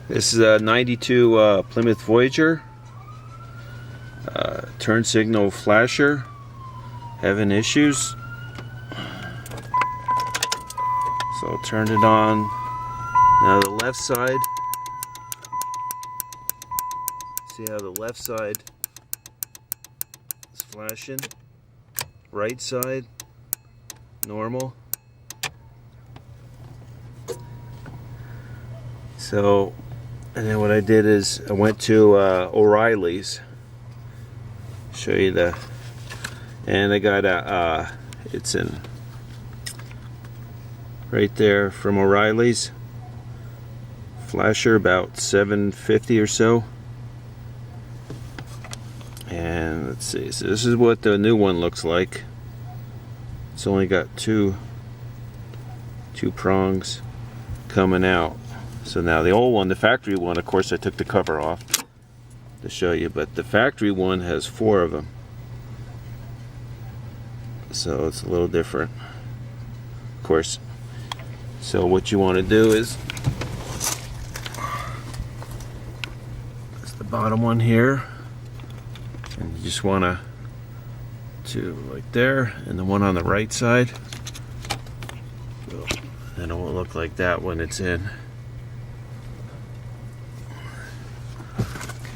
This is a 92 Plymouth Voyager. Turn signal flasher. Having issues. So turned it on. Now the left side. See how the left side is flashing? Right side, normal. So, and then what I did is I went to O'Reilly's. Show you the, and I got a, it's in right there from O'Reilly's. Flasher about $7.50 or so. And let's see, so this is what the new one looks like. It's only got two prongs coming out. So now the old one, the factory one, of course I took the cover off to show you, but the factory one has 4 of them. So it's a little different, of course. So what you want to do is, that's the bottom one here. And you just want to like there, and the one on the right side, and it won't look like that when it's in.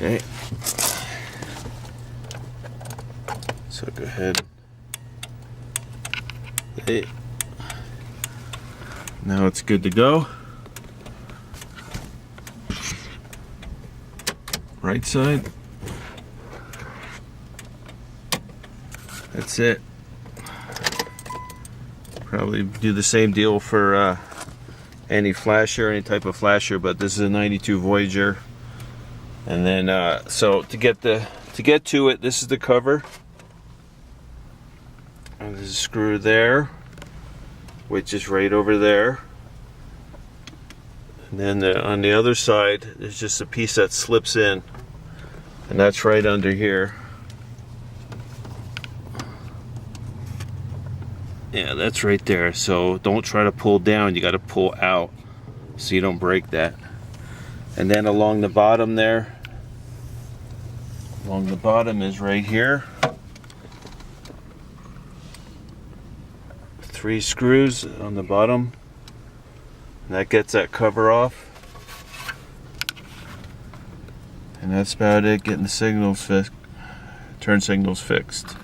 Okay, so go ahead. Okay, now it's good to go. Right side. That's it. Probably do the same deal for any flasher, any type of flasher, but this is a 92 Voyager. And then so to get to it, this is the cover. And there's a screw there, which is right over there. And then on the other side, there's just a piece that slips in, and that's right under here. Yeah, that's right there. So don't try to pull down, you got to pull out so you don't break that. And then along the bottom there, along the bottom is right here. 3 screws on the bottom. And that gets that cover off. And that's about it, getting the signals fixed, turn signals fixed.